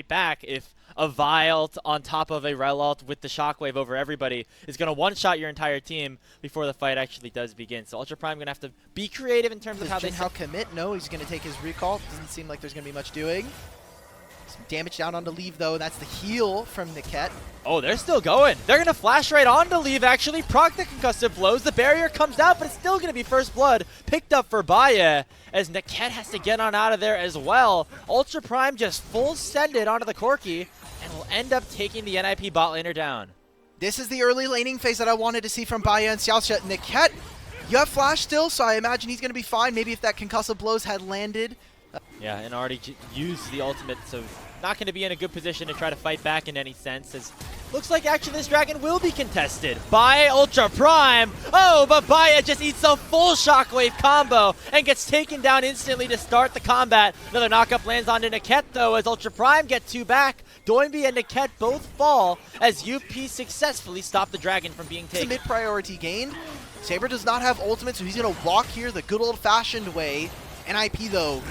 back if a Vile on top of a Relalt with the Shockwave over everybody is going to one-shot your entire team before the fight actually does begin. So Ultra Prime going to have to be creative in terms of how they... Does Jinhao commit? No, he's going to take his recall. Doesn't seem like there's going to be much doing. Some damage down onto Leave, though. That's the heal from Niket. Oh, they're still going. They're going to flash right on to Leave, actually. Proc the concussive blows. The barrier comes out, but it's still going to be first blood picked up for Baye, as Niket has to get on out of there as well. Ultra Prime just full sended onto the Corki, and will end up taking the NIP bot laner down. This is the early laning phase that I wanted to see from Baye and Xiaoxia. Niket, you have flash still, so I imagine he's going to be fine. Maybe if that concussive blows had landed. Yeah, and already used the ultimate, so not going to be in a good position to try to fight back in any sense, as looks like actually this dragon will be contested by Ultra Prime. Oh, but Baye just eats a full Shockwave combo and gets taken down instantly to start the combat. Another knockup lands onto Niket, though, as Ultra Prime get two back. Doinby and Niket both fall as UP successfully stop the dragon from being taken. It's a mid-priority gain. Saber does not have ultimate, so he's going to walk here the good old-fashioned way. NIP, though,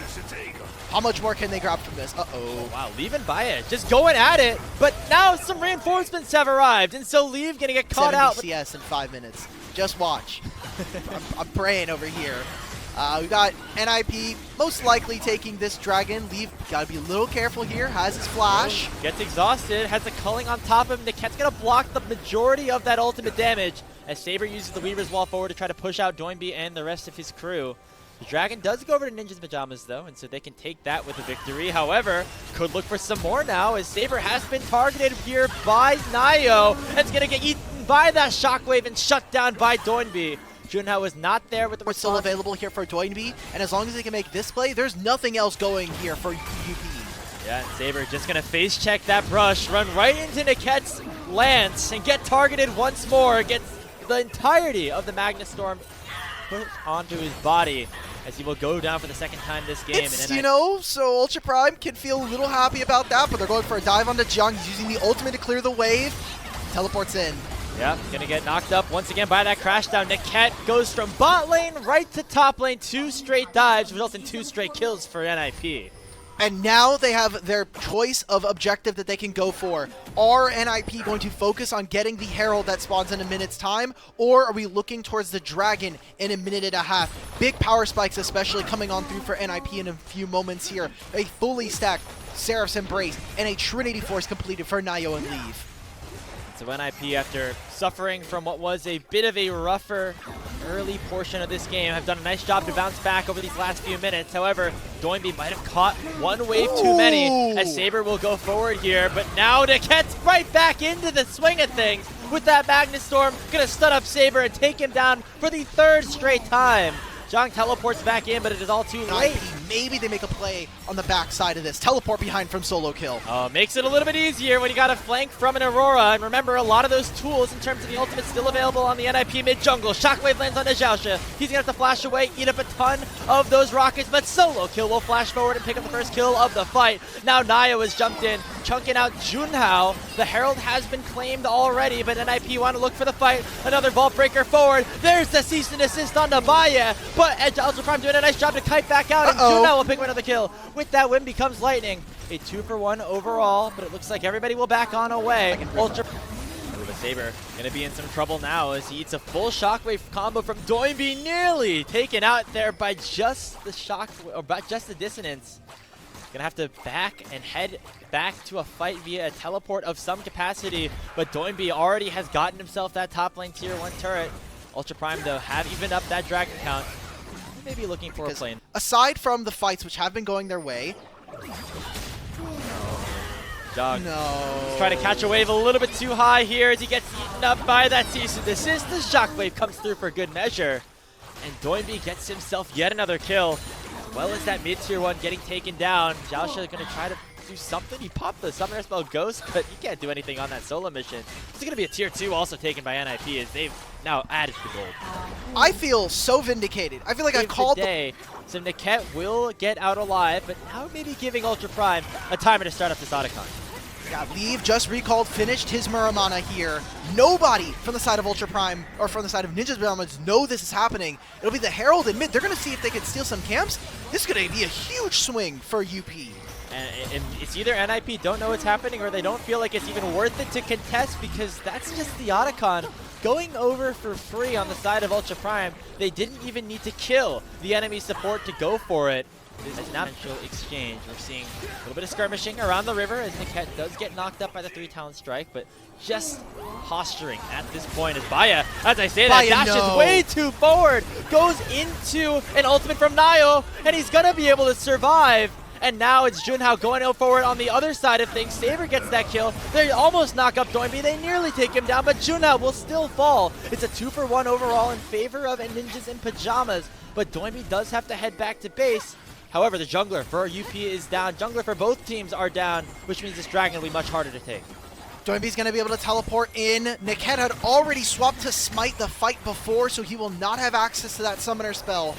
how much more can they grab from this? Uh-oh. Wow, Leave and Baye just going at it, but now some reinforcements have arrived, and so Leave gonna get caught out. 70 CS in 5 minutes. Just watch. I'm praying over here. We got NIP most likely taking this dragon. Leave, gotta be a little careful here. Has his flash. Gets exhausted, has the culling on top of him. Niket's gonna block the majority of that ultimate damage as Saber uses the Weaver's Wall forward to try to push out Doinby and the rest of his crew. The dragon does go over to Ninja's Pajamas, though, and so they can take that with a victory. However, could look for some more now, as Saber has been targeted here by Nio, and it's going to get eaten by that Shockwave and shut down by Doinby. Junhao is not there with the response. Still available here for Doinby, and as long as they can make this play, there's nothing else going here for UP. Yeah, and Saber just going to face check that brush, run right into Niket's lance, and get targeted once more. Gets the entirety of the Magnus Storm put onto his body, as he will go down for the second time this game. It's, you know, so Ultra Prime can feel a little happy about that, but they're going for a dive onto Jiang. He's using the ultimate to clear the wave. Teleports in. Yeah, gonna get knocked up once again by that crash down. Niket goes from bot lane right to top lane. 2 straight dives, results in 2 straight kills for NIP. And now they have their choice of objective that they can go for. Are NIP going to focus on getting the Herald that spawns in a minute's time, or are we looking towards the Dragon in a minute and a half? Big power spikes especially coming on through for NIP in a few moments here. A fully stacked Seraph's Embrace and a Trinity Force completed for Nio and Leave. So NIP, after suffering from what was a bit of a rougher early portion of this game, have done a nice job to bounce back over these last few minutes. However, Doinby might have caught one wave too many, as Saber will go forward here. But now Niket's right back into the swing of things with that Magnus Storm. Gonna stun up Saber and take him down for the 3rd straight time. Zhang teleports back in, but it is all too late. Maybe they make a play on the backside of this. Teleport behind from solo kill. Makes it a little bit easier when you got a flank from an Aurora. And remember, a lot of those tools in terms of the ultimate still available on the NIP mid-jungle. Shockwave lands on Xiaoxia. He's going to have to flash away, eat up a ton of those rockets, but solo kill will flash forward and pick up the first kill of the fight. Now Nio has jumped in, chunking out Junhao. The Herald has been claimed already, but NIP want to look for the fight. Another vault breaker forward. There's the cease and desist on Baye. But Ultra Prime doing a nice job to kite back out, and Junhao will pick up another kill. With that win becomes lightning. A 2-for-1 overall, but it looks like everybody will back on away. Ultra Saber gonna be in some trouble now as he eats a full Shockwave combo from Doinby, nearly taken out there by just the shock, or by just the dissonance. Gonna have to back and head back to a fight via a teleport of some capacity, but Doinby already has gotten himself that top lane tier 1 turret. Ultra Prime, though, have evened up that dragon count. Maybe looking for a plane. Aside from the fights which have been going their way, Dog. No. He's trying to catch a wave a little bit too high here as he gets eaten up by that cease and desist. The Shockwave comes through for good measure. And Doinby gets himself yet another kill, as well as that mid-tier 1 getting taken down. Xiaoxia is going to try to do something. He popped the summoner spell Ghost, but he can't do anything on that solo mission. It's going to be a tier 2 also taken by NIP as they've now added the gold. I feel so vindicated. I feel like I called the day. So Niket will get out alive, but now maybe giving Ultra Prime a timer to start up this Otacon. Yeah, Leave just recalled, finished his Muramana here. Nobody from the side of Ultra Prime or from the side of Ninja's Pajamas know this is happening. It'll be the Herald in mid. They're going to see if they can steal some camps. This is going to be a huge swing for UP. And it's either NIP don't know what's happening or they don't feel like it's even worth it to contest, because that's just the Otacon going over for free on the side of Ultra Prime. They didn't even need to kill the enemy support to go for it. This is not an actual exchange. We're seeing a little bit of skirmishing around the river as Niket does get knocked up by the 3-talent strike, but just posturing at this point as Baya, as I say that, dashes way too forward, goes into an ultimate from Nayo, and he's gonna be able to survive. And now it's Junhao going forward on the other side of things. Saber gets that kill. They almost knock up Doinby. They nearly take him down, but Junhao will still fall. It's a 2-for-1 overall in favor of Ninjas in Pajamas, but Doinby does have to head back to base. However, the jungler for UP is down. Jungler for both teams are down, which means this dragon will be much harder to take. Doinby's going to be able to teleport in. Niket had already swapped to smite the fight before, so he will not have access to that summoner spell.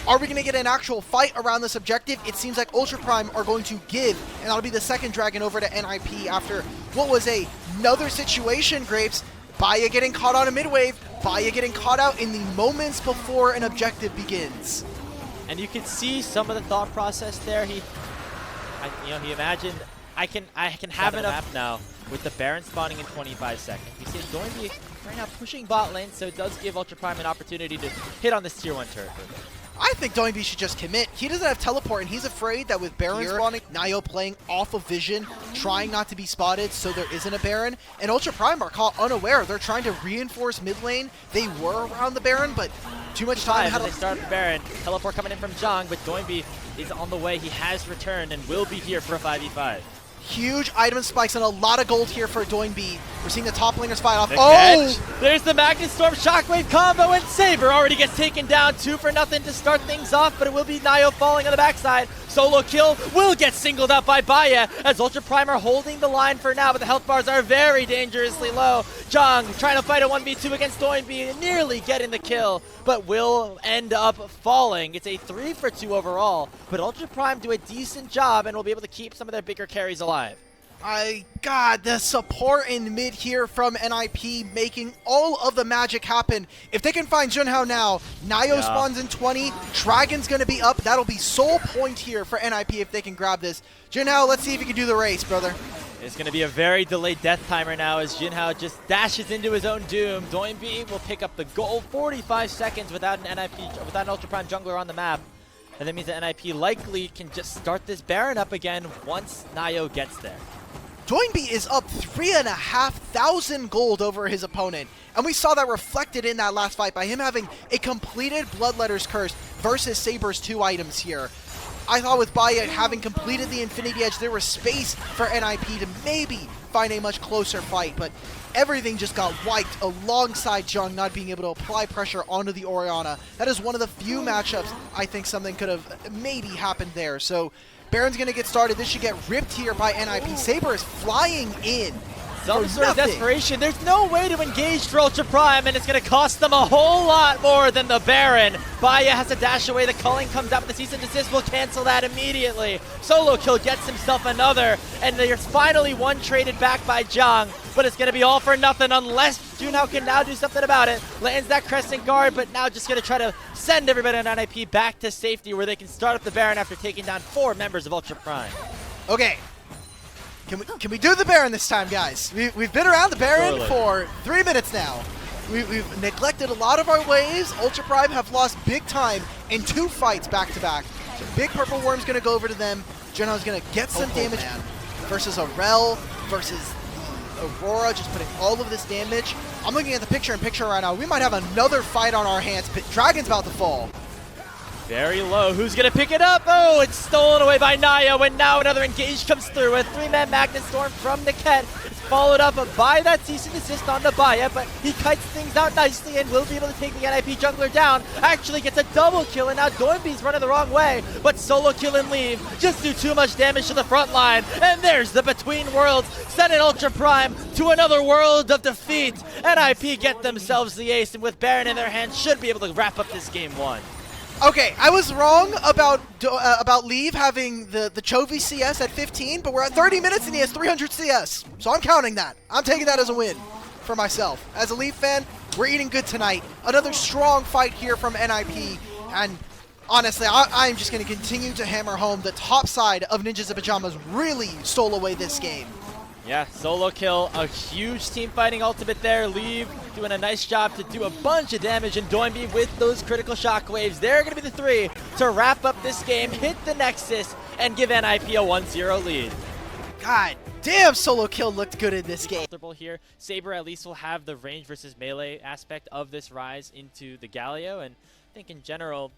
Are we going to get an actual fight around this objective? It seems like Ultra Prime are going to give, and that'll be the second dragon over to NIP after what was another situation, Grapes. Baya getting caught on a mid-wave, Baya getting caught out in the moments before an objective begins. And you can see some of the thought process there. He imagined, I can have enough now with the Baron spawning in 25 seconds. We see Doinby right now pushing bot lane, so it does give Ultra Prime an opportunity to hit on this tier 1 turret. I think Doinby should just commit. He doesn't have teleport, and he's afraid that with Baron spawning, Nayo playing off of vision, trying not to be spotted so there isn't a Baron, and Ultra Prime are caught unaware. They're trying to reinforce mid lane. They were around the Baron, but too much time. They start the Baron. Teleport coming in from Zhang, but Doinby is on the way. He has returned and will be here for a 5v5. Huge item spikes and a lot of gold here for Doinby. We're seeing the top laners fight off. There's the Magnet Storm Shockwave combo, and Saber already gets taken down 2-for-0 to start things off, but it will be Nayo falling on the backside. Solo kill will get singled out by Baya as Ultra Prime are holding the line for now, but the health bars are very dangerously low. Zhang trying to fight a 1v2 against Doinby, nearly getting the kill, but will end up falling. It's a 3-for-2 overall, but Ultra Prime do a decent job and will be able to keep some of their bigger carries alive. God, the support in mid here from NIP making all of the magic happen. If they can find Junhao now, Nayo spawns in 20, Dragon's going to be up. That'll be sole point here for NIP if they can grab this. Junhao, let's see if you can do the race, brother. It's going to be a very delayed death timer now as Junhao just dashes into his own doom. Doinby will pick up the goal, 45 seconds without an without an Ultra Prime jungler on the map. And that means that NIP likely can just start this Baron up again once Nayo gets there. Doinby is up 3,500 gold over his opponent, and we saw that reflected in that last fight by him having a completed Bloodletter's Curse versus Saber's 2 items here. I thought with Baya having completed the Infinity Edge, there was space for NIP to maybe find a much closer fight, but everything just got wiped alongside Zhang not being able to apply pressure onto the Orianna. That is one of the few matchups I think something could have maybe happened there. So Baron's going to get started. This should get ripped here by NIP. Saber is flying in. Some sort of desperation. There's no way to engage for Ultra Prime, and it's going to cost them a whole lot more than the Baron. Baya has to dash away. The culling comes out, but the cease and desist will cancel that immediately. Solo kill gets himself another, and there's finally one traded back by Zhang, but it's going to be all for nothing unless Junhao can now do something about it. Lands that Crescent Guard, but now just going to try to send everybody on NIP back to safety where they can start up the Baron after taking down 4 members of Ultra Prime. Okay. Can we do the Baron this time, guys? We've been around the Baron for 3 minutes now. We've neglected a lot of our ways. Ultra Prime have lost big time in 2 fights back-to-back. So Big Purple Worm's going to go over to them. Junhao's going to get some damage versus Aurel, versus Aurora, just putting all of this damage. I'm looking at the picture-in-picture right now. We might have another fight on our hands, but Dragon's about to fall. Very low. Who's going to pick it up? Oh, it's stolen away by Nayo, and now another engage comes through. A 3-man Magnet Storm from Niket. It's followed up by that cease and desist on the Baya, but he kites things out nicely and will be able to take the NIP jungler down. Actually gets a double kill, and now Doinby's running the wrong way, but solo kill and leave. Just do too much damage to the front line, and there's the Between Worlds, sending Ultra Prime to another world of defeat. NIP get themselves the ace, and with Baron in their hands, should be able to wrap up this game 1. Okay, I was wrong about Leave having the Chovy CS at 15, but we're at 30 minutes and he has 300 CS. So I'm counting that. I'm taking that as a win for myself. As a Leave fan, we're eating good tonight. Another strong fight here from NIP, and Honestly, I'm just going to continue to hammer home the top side of Ninjas in Pajamas really stole away this game. Yeah, solo kill, a huge team fighting ultimate there. Leave doing a nice job to do a bunch of damage, and Doinby with those critical shockwaves. They're going to be the three to wrap up this game, hit the Nexus, and give NIP a 1-0 lead. God damn, solo kill looked good in this game. Here, Saber at least will have the range versus melee aspect of this rise into the Galio, and I think in general,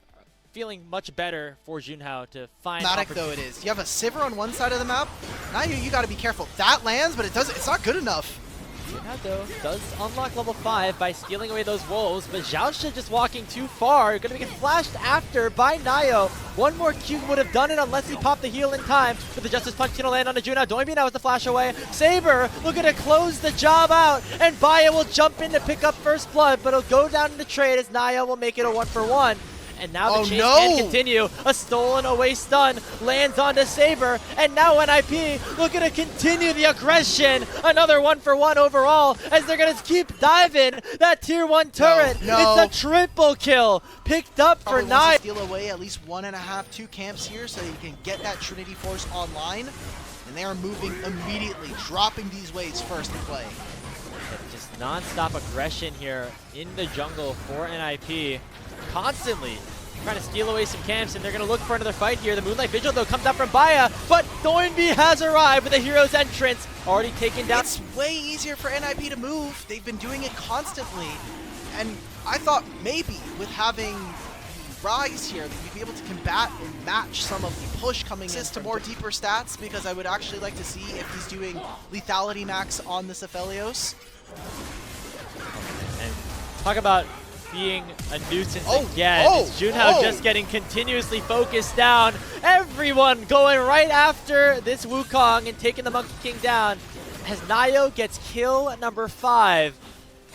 feeling much better for Junhao to find Dramatic though it is. You have a Sivir on one side of the map. Now you got to be careful. That lands, but it's not good enough. Junhao though does unlock level 5 by stealing away those wolves, but Xiaoxia just walking too far. Going to get flashed after by Nayo. One more Q would have done it unless he popped the heal in time. But the Justice Punch gonna land on the Junhao. Doinby now with the flash away. Saber looking to close the job out, and Baya will jump in to pick up first blood, but it'll go down in the trade as Nayo will make it a 1-for-1. And now the chase can continue. A stolen away stun lands onto Saber, and now NIP looking to continue the aggression. Another 1-for-1 overall as they're going to keep diving that tier 1 turret. No. It's a triple kill picked up for Nine. Steal away at least 1.5, 2 camps here so you can get that Trinity Force online. And they are moving immediately, dropping these waves first to play. Just non-stop aggression here in the jungle for NIP. Constantly trying to steal away some camps, and they're going to look for another fight here. The Moonlight Vigil, though, comes out from Baya, but Doinby has arrived with a hero's entrance, already taken down. It's way easier for NIP to move. They've been doing it constantly, and I thought maybe with having Rise here that you'd be able to combat and match some of the push coming in to more deeper stats, because I would actually like to see if he's doing lethality max on this Aphelios. And talk about being a nuisance again. It's Junhao just getting continuously focused down. Everyone going right after this Wukong and taking the Monkey King down as Nayo gets kill number 5.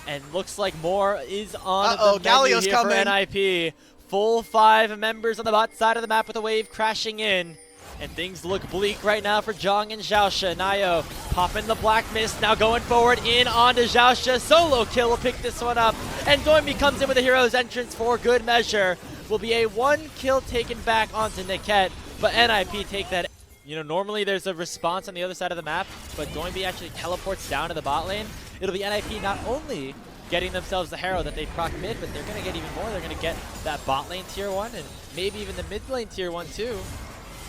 And looks like more is on the menu Galio's here coming. for NIP. Full 5 members on the bot side of the map with a wave crashing in. And things look bleak right now for Zhong and Xiaoxia. Nayo popping the Black Mist, now going forward in onto Xiaoxia. Solo kill will pick this one up. And Doinby comes in with a hero's entrance for good measure. Will be a 1 kill taken back onto Niket, but NIP take that. You know, normally there's a response on the other side of the map, but Doinby actually teleports down to the bot lane. It'll be NIP not only getting themselves the Harrow that they proc mid, but they're going to get even more. They're going to get that bot lane tier 1 and maybe even the mid lane tier 1 too,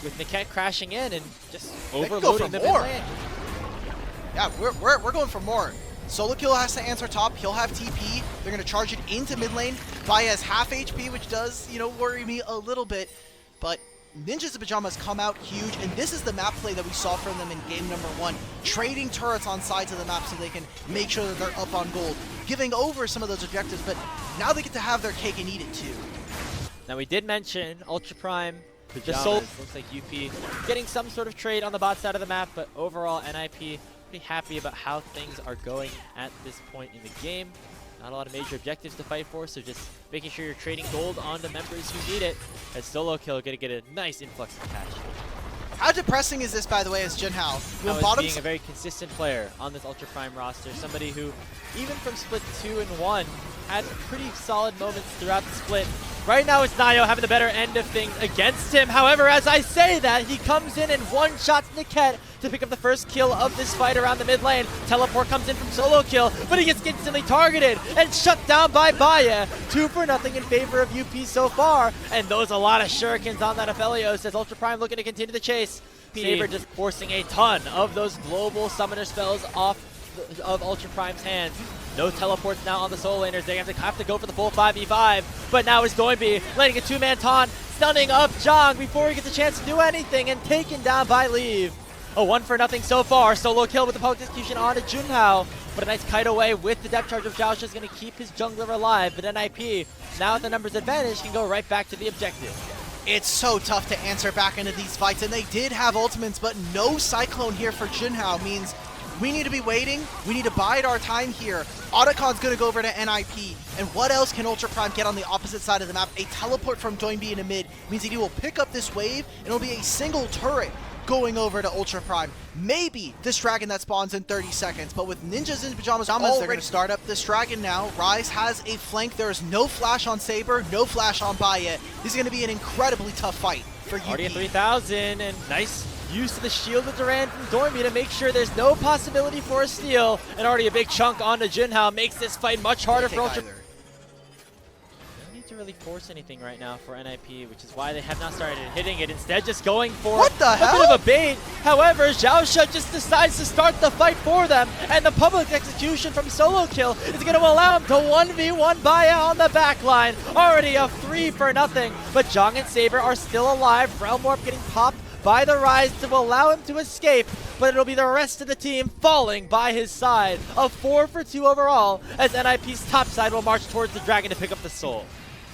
with Niket crashing in and just overloading the mid lane. Yeah, we're going for more. Solo kill has to answer top. He'll have TP. They're going to charge it into mid lane. Baya has half HP, which does, you know, worry me a little bit. But Ninjas in Pajamas come out huge, and this is the map play that we saw from them in game number 1. Trading turrets on sides of the map so they can make sure that they're up on gold. Giving over some of those objectives, but now they get to have their cake and eat it too. Now we did mention Ultra Prime. Just looks like UP getting some sort of trade on the bot side of the map, but overall NIP pretty happy about how things are going at this point in the game. Not a lot of major objectives to fight for, so just making sure you're trading gold onto members who need it. As solo kill, gonna get a nice influx of cash. How depressing is this, by the way, as Junhao? How is being a very consistent player on this Ultra Prime roster, somebody who, even from split 2 and 1, had pretty solid moments throughout the split. Right now it's Nayo having the better end of things against him. However, as I say that, he comes in and one-shots Niket to pick up the first kill of this fight around the mid lane. Teleport comes in from solo kill, but he gets instantly targeted and shut down by Baya. 2-0 in favor of UP so far, and those a lot of shurikens on that Aphelios as Ultra Prime looking to continue the chase. Saber just forcing a ton of those global summoner spells off of Ultra Prime's hands. No teleports now on the solo laners. They have to go for the full 5v5. But now it's Doinby landing a 2-man taunt, stunning up Zhong before he gets a chance to do anything and taken down by Leave. A 1-0 so far. Solo kill with the poke execution onto Junhao. But a nice kite away with the depth charge of Xiaoxia is going to keep his jungler alive. But NIP, now with the numbers advantage, can go right back to the objective. It's so tough to answer back into these fights, and they did have ultimates, but no Cyclone here for Junhao means we need to be waiting. We need to bide our time here. Otacon's going to go over to NIP. And what else can Ultra Prime get on the opposite side of the map? A teleport from Doinby into mid means that he will pick up this wave, and it'll be a single turret going over to Ultra Prime. Maybe this dragon that spawns in 30 seconds, but with ninjas in pajamas, they're going to start up this dragon now. Rise has a flank. There is no flash on Saber, no flash on Baya. This is going to be an incredibly tough fight for UP. Already at 3,000, and nice use of the shield of Duran from Dormy to make sure there's no possibility for a steal. And already a big chunk onto Junhao makes this fight much harder for Ultra. Don't need to really force anything right now for NIP, which is why they have not started hitting it. Instead, just going for a bit of a bait. However, Xiaosha just decides to start the fight for them, and the public execution from Solo Kill is going to allow him to 1v1 Baya on the back line. Already a 3-0, but Zhang and Saber are still alive. Realm Warp getting popped by the Rise to allow him to escape, but it'll be the rest of the team falling by his side. A 4-for-2 overall, as NIP's top side will march towards the Dragon to pick up the Soul.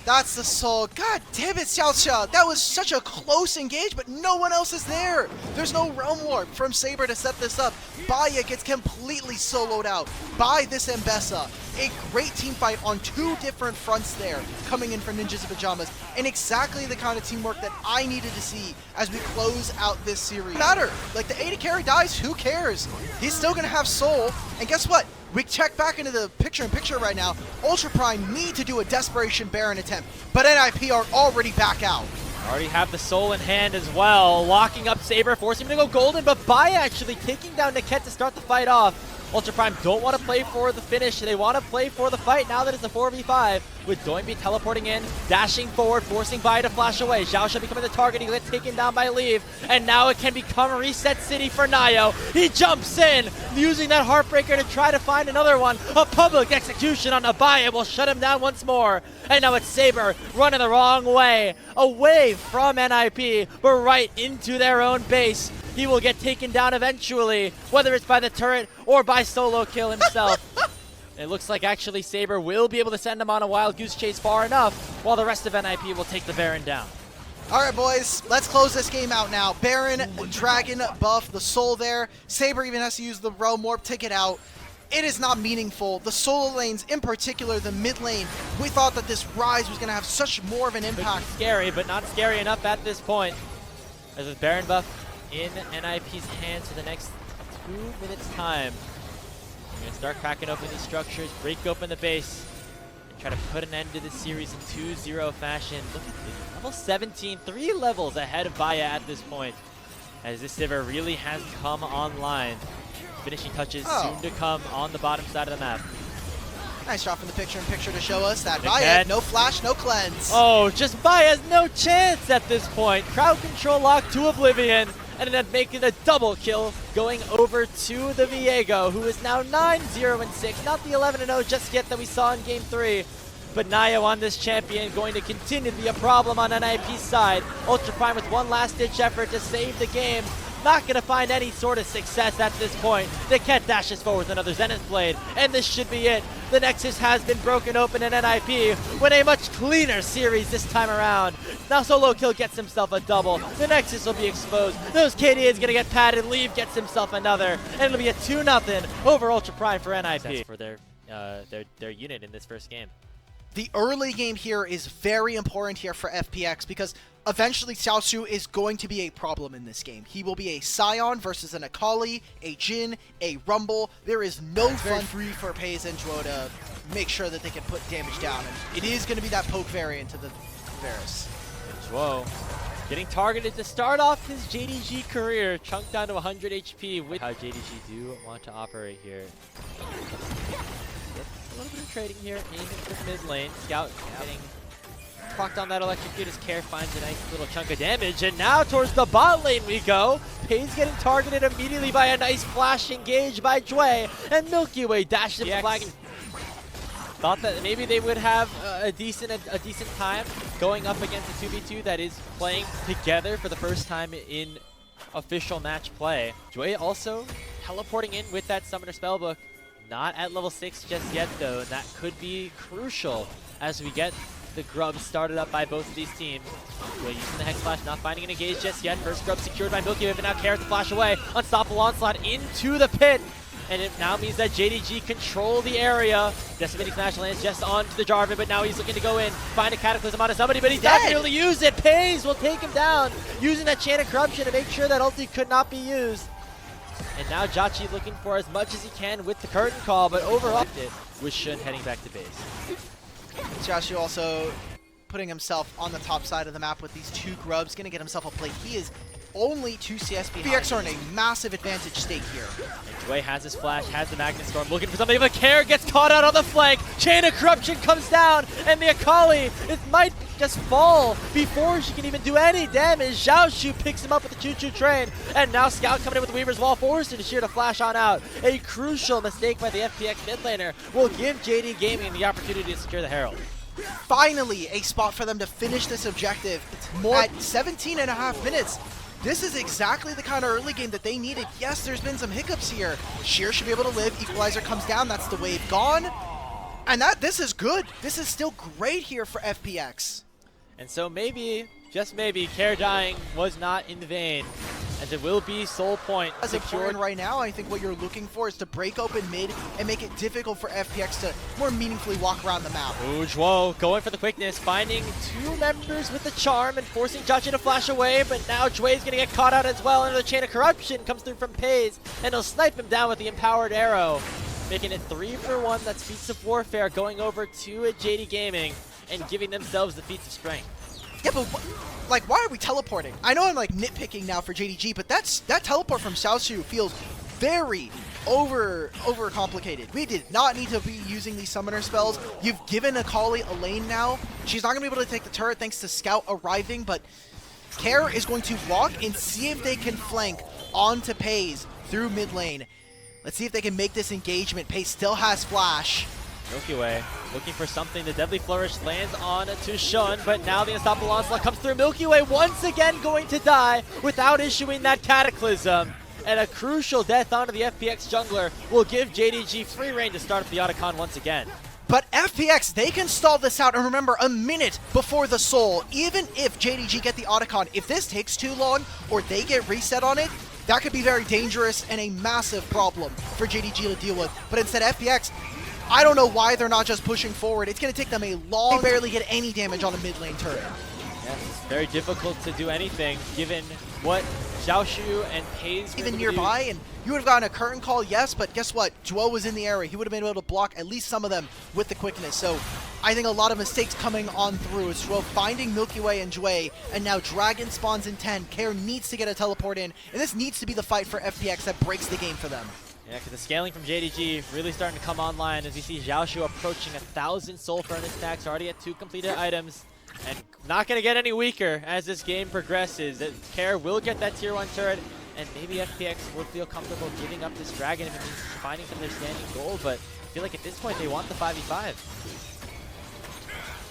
That's the Soul. God damn it, Xiaosha. That was such a close engage, but no one else is there. There's no Realm Warp from Saber to set this up. Baya gets completely soloed out by this Mbessa. A great team fight on two different fronts there, coming in for Ninjas in Pajamas, and exactly the kind of teamwork that I needed to see as we close out this series. Matter, like the AD carry dies, who cares? He's still gonna have Soul, and guess what? We check back into the picture-in-picture right now. Ultra Prime need to do a Desperation Baron attempt, but NIP are already back out. Already have the Soul in hand as well, locking up Saber, forcing him to go golden, but Baya actually taking down Niket to start the fight off. Ultra Prime don't want to play for the finish, they want to play for the fight now that it's a 4v5, with Doinby teleporting in, dashing forward, forcing Baya to flash away. Xiaosha becoming the target, he gets taken down by Leave, and now it can become Reset City for Nayo. He jumps in, using that Heartbreaker to try to find another one. A public execution on Baya will shut him down once more, and now it's Saber running the wrong way, away from NIP, but right into their own base. He will get taken down eventually, whether it's by the turret or by Solo Kill himself. It looks like actually Saber will be able to send him on a Wild Goose Chase far enough, while the rest of NIP will take the Baron down. All right, boys, let's close this game out now. Baron, Dragon buff, the Soul there. Saber even has to use the Realm Warp to get out. It is not meaningful. The solo lanes, in particular the mid lane, we thought that this Rise was going to have such more of an impact. Scary, but not scary enough at this point. As with Baron buff in NIP's hands for the next 2 minutes time. We're going to start cracking open these structures, break open the base, and try to put an end to this series in 2-0 fashion. Look at this, level 17, 3 levels ahead of Baya at this point, as this Sivir really has come online. Finishing touches soon to come on the bottom side of the map. Nice shot from the picture-in-picture to show us that Baya, no flash, no cleanse. Oh, just Baya's no chance at this point. Crowd control lock to Oblivion, and then making a double kill, going over to the Viego, who is now 9-0-6. Not the 11-0 just yet that we saw in Game 3. But Nayo on this champion going to continue to be a problem on NIP's side. Ultra Prime with one last-ditch effort to save the game. Not going to find any sort of success at this point. Niket dashes forward with another Zenith Blade, and this should be it. The Nexus has been broken open in NIP with a much cleaner series this time around. Now Solo Kill gets himself a double. The Nexus will be exposed. Those KDAs going to get padded. Leave gets himself another, and it'll be a 2-0 over Ultra Prime for NIP. For their unit in this first game. The early game here is very important here for FPX because eventually Xiaoshu is going to be a problem in this game. He will be a Scion versus an Akali, a Jhin, a Rumble. There is no fun free for Pays and Zhuo to make sure that they can put damage down. And it is going to be that poke variant to the Varus. Zhuo getting targeted to start off his JDG career, chunked down to 100 HP with how JDG do want to operate here. A little bit of trading here in the mid lane. Scout getting clocked on that electrocute as Care finds a nice little chunk of damage. And now towards the bot lane we go. Pays getting targeted immediately by a nice flash engage by Jue. And Milky Way dashes the flag. Thought that maybe they would have a decent time going up against a 2v2 that is playing together for the first time in official match play. Jue also teleporting in with that Summoner Spellbook. Not at level 6 just yet though, and that could be crucial as we get the grubs started up by both of these teams. Jue using the Hex Flash, not finding an engage just yet. First grub secured by Milky Way, but now Carrot to flash away. Unstoppable Onslaught into the pit. and it now means that JDG control the area. Decimating Smash lands just onto the Jarvan, but now he's looking to go in, find a Cataclysm onto somebody, but he's not going to be able to use it. Pays will take him down, using that Chain of Corruption to make sure that ulti could not be used. And now Jachi looking for as much as he can with the curtain call, but overall it with Shun heading back to base. Jachi also putting himself on the top side of the map with these 2 grubs, going to get himself a plate. He is only 2 CS behind. FPX are in a massive advantage state here. And Dway has his flash, has the Magnet Storm, looking for something, but Care gets caught out on the flank. Chain of Corruption comes down, and the Akali, it might just fall before she can even do any damage. Xiaoshu picks him up with the choo-choo train, and now Scout coming in with the Weaver's Wall, forcing Sheer to flash on out. A crucial mistake by the FPX mid laner will give JD Gaming the opportunity to secure the Herald. Finally, a spot for them to finish this objective. At 17.5 minutes. This is exactly the kind of early game that they needed. Yes, there's been some hiccups here. Sheer should be able to live. Equalizer comes down. That's the wave gone. And this is good. This is still great here for FPX. And so maybe, just maybe, Care dying was not in vain, as it will be soul point As secured. important right now, I think what you're looking for is to break open mid and make it difficult for FPX to more meaningfully walk around the map. Ooh, Zhuo going for the quickness, finding 2 members with the charm and forcing Jachi to flash away, but now Dway's gonna get caught out as well, and the Chain of Corruption comes through from Pays, and he'll snipe him down with the Empowered Arrow, making it 3 for 1. That's Feats of Warfare going over to JD Gaming and giving themselves the Feats of Strength. Yeah, but like, why are we teleporting? I know I'm like nitpicking now for JDG, but that teleport from Xiaoshu feels very over-complicated. We did not need to be using these summoner spells. You've given Akali a lane now. She's not going to be able to take the turret thanks to Scout arriving, but Care is going to walk and see if they can flank onto Pays through mid lane. Let's see if they can make this engagement. Pays still has flash. Milky Way looking for something. The Deadly Flourish lands on to Shun, but now the Unstoppable Onslaught comes through. Milky Way once again going to die without issuing that Cataclysm. And a crucial death onto the FPX jungler will give JDG free reign to start up the Otacon once again. But FPX, they can stall this out, and remember, a minute before the Soul, even if JDG get the Otacon, if this takes too long or they get reset on it, that could be very dangerous and a massive problem for JDG to deal with. But instead, FPX, I don't know why they're not just pushing forward. It's going to take them a long time. They barely get any damage on a mid lane turret. Yes, it's very difficult to do anything given what Xiaoshu and Pays even nearby, and you would have gotten a curtain call, yes, but guess what? Zhuo was in the area. He would have been able to block at least some of them with the quickness. So I think a lot of mistakes coming on through. It's Zhuo finding Milky Way and Dway, and now Dragon spawns in 10. Care needs to get a teleport in, and this needs to be the fight for FPX that breaks the game for them. Yeah, because the scaling from JDG really starting to come online as you see Xiaoshu approaching 1,000 Soul Furnace stacks, already at 2 completed items, and not going to get any weaker as this game progresses. Care will get that tier 1 turret, and maybe FPX will feel comfortable giving up this Dragon if it means finding some of their standing gold, but I feel like at this point they want the 5v5.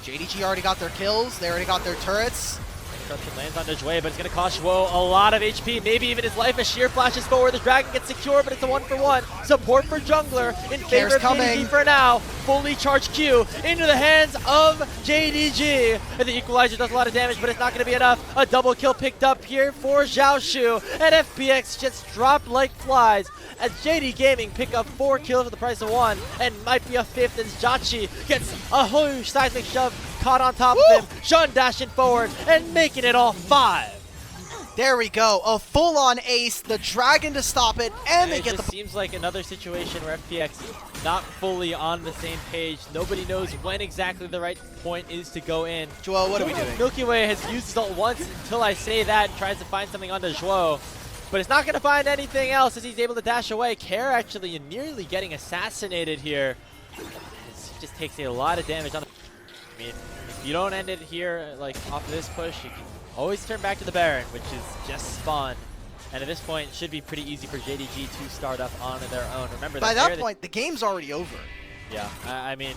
JDG already got their kills, they already got their turrets. Corruption lands on Dway, but it's going to cost Zhuo a lot of HP, maybe even his life as Sheer flashes forward. The Dragon gets secure, but it's a 1-for-1. Support for jungler in favor of JDG for now. Fully charged Q into the hands of JDG. And the Equalizer does a lot of damage, but it's not going to be enough. A double kill picked up here for Xiaoshu, and FPX just dropped like flies as JD Gaming pick up 4 kills for the price of 1, and might be a 5th as Jachi gets a huge seismic shove caught on top of him. Shun dashing forward and making it all 5. There we go, a full-on ace, the Dragon to stop it, and they get the... It seems like another situation where FPX is not fully on the same page. Nobody knows when exactly the right point is to go in. Zhuo, what are we doing? Milky Way has used his ult once until I say that and tries to find something onto Zhuo. But it's not going to find anything else as he's able to dash away. Care actually nearly getting assassinated here. It just takes a lot of damage on the... I mean, if you don't end it here, like off of this push, you can always turn back to the Baron, which is just spawn. And at this point, it should be pretty easy for JDG to start up on their own. Remember, by that point, the game's already over. Yeah, I mean,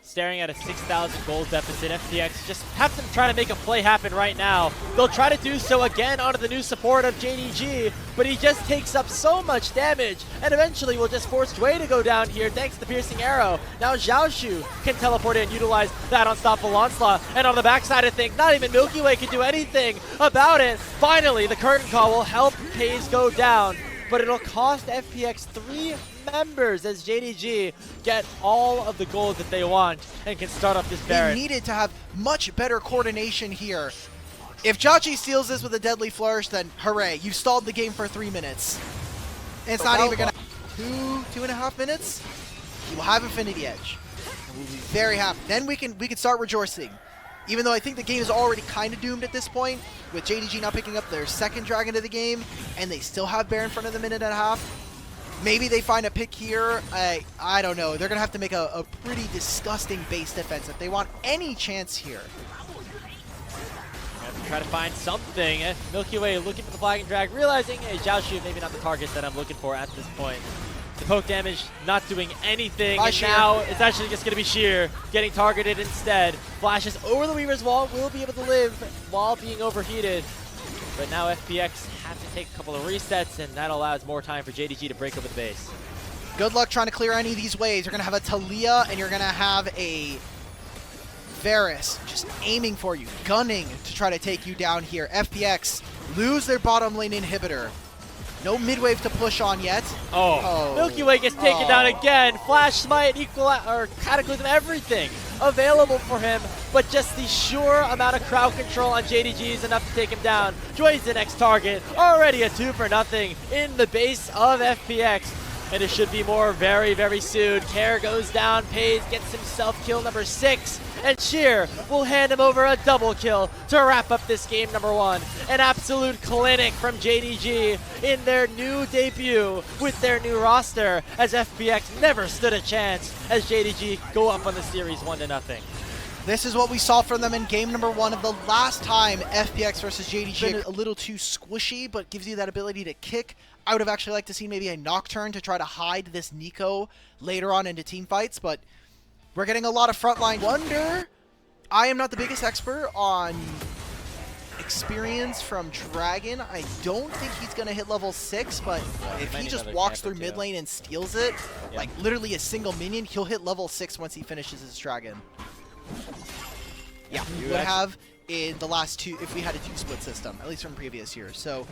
staring at a 6,000 gold deficit, FPX just have to try to make a play happen right now. They'll try to do so again onto the new support of JDG, but he just takes up so much damage, and eventually will just force Dway to go down here thanks to the piercing arrow. Now Xiaoshu can teleport in, utilize that Unstoppable Onslaught, and on the backside of things, not even Milky Way can do anything about it. Finally, the curtain call will help Pays go down, but it'll cost FPX 3 members as JDG get all of the gold that they want and can start up this Baron. They needed to have much better coordination here. If Jauchi steals this with a deadly flourish, then hooray, you've stalled the game for 3 minutes. And it's not even gonna 2.5 minutes. He will have Infinity Edge. And we'll be very happy. Then we can start rejoicing. Even though I think the game is already kind of doomed at this point, with JDG now picking up their second dragon of the game, and they still have Baron in front of the minute and a half. Maybe they find a pick here. I don't know. They're gonna have to make a pretty disgusting base defense if they want any chance here. Try to find something. Milky Way looking for the flag and drag, realizing, hey, Xiaoshu maybe not the target that I'm looking for at this point. The poke damage not doing anything, and now it's actually just going to be Sheer getting targeted instead. Flashes over the Weaver's wall, will be able to live while being overheated. But now FPX have to take a couple of resets, and that allows more time for JDG to break over the base. Good luck trying to clear any of these waves. You're going to have a Talia, and you're going to have a Varus just aiming for you, gunning to try to take you down here. FPX lose their bottom lane inhibitor. No mid-wave to push on yet. Oh. Milky Way gets taken down again. Flash Smite, or Cataclysm, everything available for him. But just the sheer amount of crowd control on JDG is enough to take him down. Joy's the next target. Already a 2-for-0 in the base of FPX. And it should be more very, very soon. Care goes down, Pays gets himself kill number 6, and Sheer will hand him over a double kill to wrap up this game number 1. An absolute clinic from JDG in their new debut with their new roster, as FPX never stood a chance as JDG go up on the series 1-0. This is what we saw from them in game number 1 of the last time FPX versus JDG. A little too squishy, but gives you that ability to kick. I would have actually liked to see maybe a Nocturne to try to hide this Nico later on into team fights, but we're getting a lot of frontline wonder. I am not the biggest expert on experience from Dragon. I don't think he's going to hit level 6, but if he just walks through mid lane and steals it, like literally a single minion, he'll hit level 6 once he finishes his Dragon. Yeah, we would have in the last 2, if we had a 2-split system, at least from previous years. So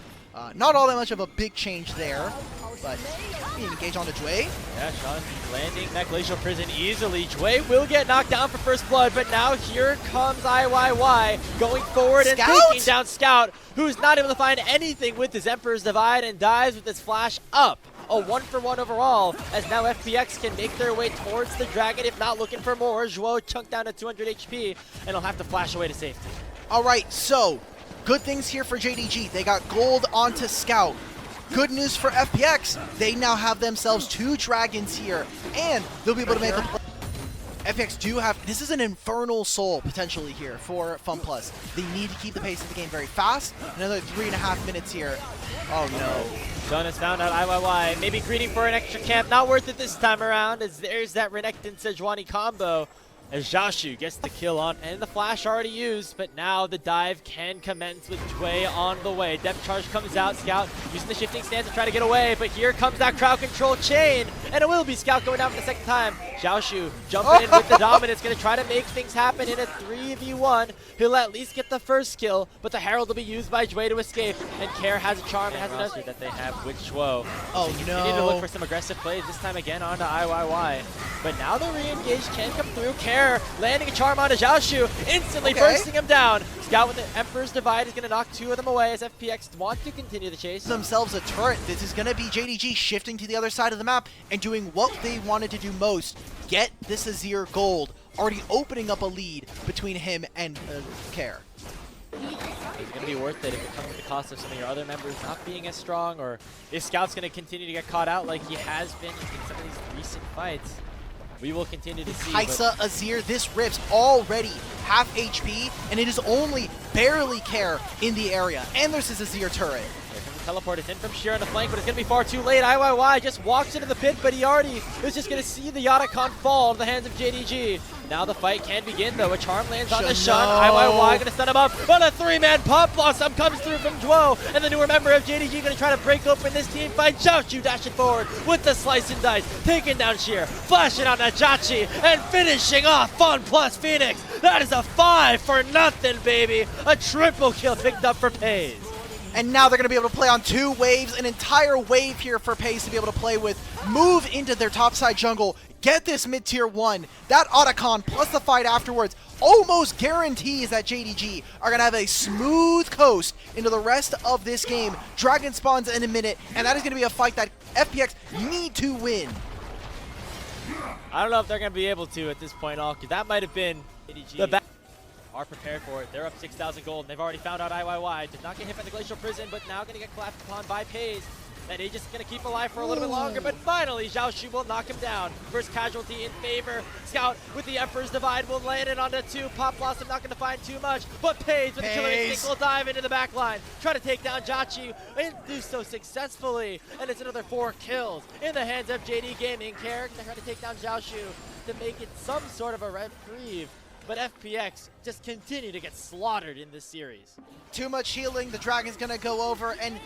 not all that much of a big change there, but we engage on to Jway. Yeah, Sean landing that Glacial Prison easily. Jway will get knocked down for first blood, but now here comes IYY going forward and taking down Scout, who's not able to find anything with his Emperor's Divide and dies with his flash up. A 1-for-1 overall, as now FPX can make their way towards the Dragon, if not looking for more. Zhuo chunked down to 200 HP, and he'll have to flash away to safety. All right, so good things here for JDG. They got gold onto Scout. Good news for FPX. They now have themselves 2 dragons here, and they'll be able to make a play. FPX do have, this is an infernal soul potentially here for FunPlus. They need to keep the pace of the game very fast. Another 3.5 minutes here. Oh no. John has found out IYY, maybe greeting for an extra camp, not worth it this time around, as there's that Renekton Sejuani combo. As Xiaoshu gets the kill on, and the flash already used, but now the dive can commence with Jway on the way. Depth charge comes out, Scout using the shifting stance to try to get away, but here comes that crowd control chain, and it will be Scout going down for the second time. Xiaoshu jumping in with the dominance, going to try to make things happen in a 3v1. He'll at least get the first kill, but the Herald will be used by Jway to escape, and Care has a charm and has another that they have with Zhuo. Oh so no. They need to look for some aggressive plays, this time again onto IYY. But now the re-engage can come through. Care landing a charm onto Xiaoshu, instantly bursting him down. Scout with the Emperor's Divide is going to knock 2 of them away as FPX want to continue the chase. Themselves a turret. This is going to be JDG shifting to the other side of the map and doing what they wanted to do most. Get this Azir gold. Already opening up a lead between him and Care. It's going to be worth it if it comes at the cost of some of your other members not being as strong, or if Scout's going to continue to get caught out like he has been in some of these recent fights. We will continue to see. Kaisa, Azir, this rips already half HP, and it is only barely Care in the area. And there's this Azir turret. Here comes the teleport. It's in from Sheer on the flank, but it's going to be far too late. IYY just walks into the pit, but he already is just going to see the Yatacon fall in the hands of JDG. Now the fight can begin, though. A charm lands on the shun. IYY going to stun him up, but a 3-man pop blossom comes through from Zhuo, and the newer member of JDG going to try to break open this team fight. Xiaoshu dashing forward with the slice and dice, taking down Sheer, flashing on Najachi, and finishing off FunPlus Phoenix. That is a 5-for-0, baby. A triple kill picked up for Pays. And now they're going to be able to play on 2 waves, an entire wave here for FaZe to be able to play with. Move into their topside jungle, get this mid-tier 1. That Otacon plus the fight afterwards almost guarantees that JDG are going to have a smooth coast into the rest of this game. Dragon spawns in a minute, and that is going to be a fight that FPX need to win. I don't know if they're going to be able to at this point, all, because that might have been JDG. Are prepared for it. They're up 6,000 gold, and they've already found out IYY. Did not get hit by the Glacial Prison, but now going to get collapsed upon by FaZe. That Aegis is going to keep alive for a little bit longer, but finally Xiaoshu will knock him down. First casualty in favor. Scout with the Emperor's Divide will land it onto 2. Pop Blossom not going to find too much, but FaZe with the killer instinct will dive into the back line. Try to take down Jachi and do so successfully. And it's another 4 kills in the hands of JD Gaming. Carrick trying to take down Xiaoshu to make it some sort of a reprieve. But FPX just continue to get slaughtered in this series. Too much healing, the Dragon's gonna go over, and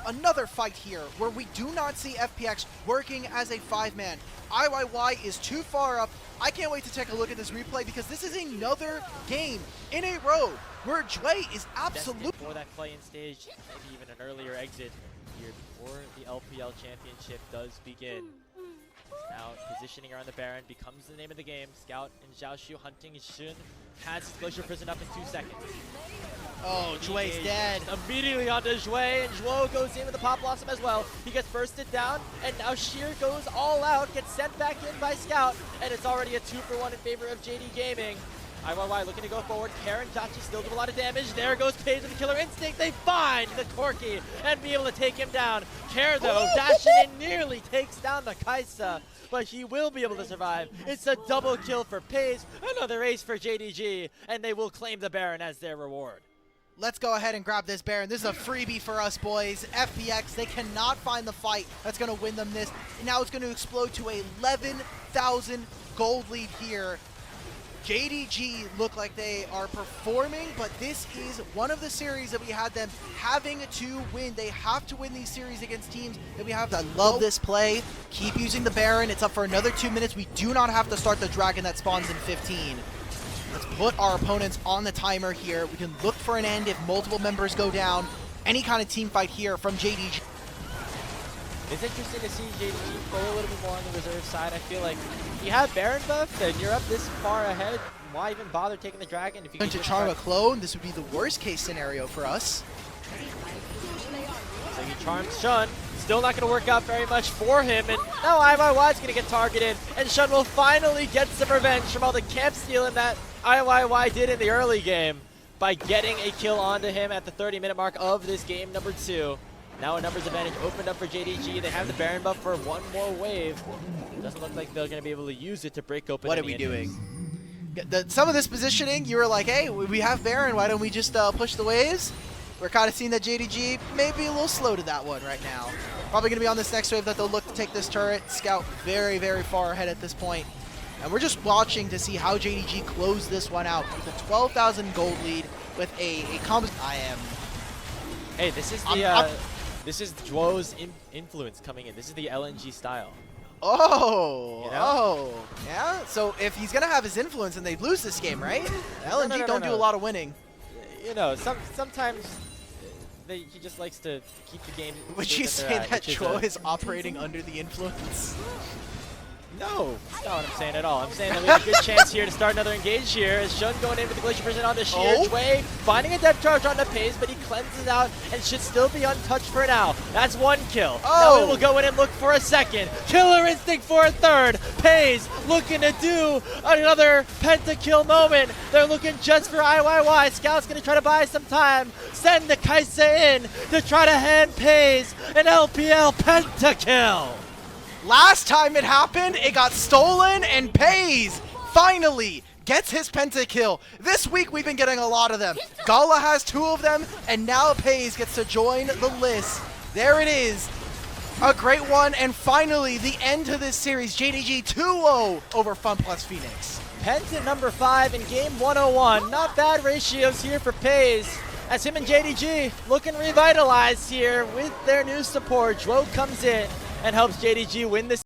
another fight here where we do not see FPX working as a 5-man. IYY is too far up. I can't wait to take a look at this replay because this is another game in a row where Jway is absolutely for that play-in stage, maybe even an earlier exit here before the LPL championship does begin. Now positioning around the Baron becomes the name of the game. Scout and Xiaoshu hunting Shun has his Glacial Prison up in 2 seconds. Oh, Jway's dead. Immediately onto Jway, and Zhuo goes in with the Pop Blossom as well. He gets bursted down, and now Sheer goes all out, gets sent back in by Scout, and it's already a 2-for-1 in favor of JD Gaming. IYY looking to go forward. Karen Jachi still do a lot of damage. There goes FaZe with the killer instinct. They find the Corki and be able to take him down. Kare though, dashing in, nearly takes down the Kaisa, but he will be able to survive. It's a double kill for FaZe, another ace for JDG, and they will claim the Baron as their reward. Let's go ahead and grab this Baron. This is a freebie for us, boys. FPX, they cannot find the fight that's going to win them this. And now it's going to explode to a 11,000 gold lead here. JDG look like they are performing, but this is one of the series that we had them having to win. They have to win these series against teams that we have that love this play. Keep using the Baron. It's up for another 2 minutes. We do not have to start the Dragon that spawns in 15. Let's put our opponents on the timer here. We can look for an end if multiple members go down. Any kind of team fight here from JDG. It's interesting to see JDG play a little bit more on the reserve side. I feel like if you have Baron buff and you're up this far ahead, why even bother taking the Dragon if you can to charm a clone? This would be the worst case scenario for us. So he charms Shun. Still not going to work out very much for him, and now IYY is going to get targeted, and Shun will finally get some revenge from all the camp stealing that IYY did in the early game by getting a kill onto him at the 30-minute mark of this game number 2. Now a numbers advantage opened up for JDG. They have the Baron buff for one more wave. It doesn't look like they're going to be able to use it to break open. What are we doing? Some of this positioning, you were like, hey, we have Baron. Why don't we just push the waves? We're kind of seeing that JDG may be a little slow to that one right now. Probably going to be on this next wave that they'll look to take this turret. Scout very, very far ahead at this point. And we're just watching to see how JDG close this one out with a 12,000 gold lead with a combo. Hey, this is the... This is Zhuo's influence coming in. This is the LNG style. Oh, you know? Oh, yeah. So if he's gonna have his influence, and they lose this game, right? LNG don't do a lot of winning. You know, sometimes he just likes to keep the game. Would you say that Zhuo is operating under the influence? No, that's not what I'm saying at all. I'm saying that we have a good chance here to start another engage here as Shun going in with the Glacial Prison onto Sheer. Jway finding a depth charge onto FaZe, but he cleanses out and should still be untouched for now. That's 1 kill. Now we will go in and look for a second. Killer instinct for a third. FaZe looking to do another pentakill moment. They're looking just for IYY. Scout's going to try to buy some time. Send the Kaisa in to try to hand FaZe an LPL pentakill. Last time it happened, it got stolen, and FaZe finally gets his pentakill. This week we've been getting a lot of them. Gala has 2 of them, and now FaZe gets to join the list. There it is. A great one, and finally the end to this series. JDG 2-0 over FunPlus Phoenix. Penta number 5 in game 101. Not bad ratios here for FaZe, as him and JDG looking revitalized here with their new support. Zhuo comes in and helps JDG win this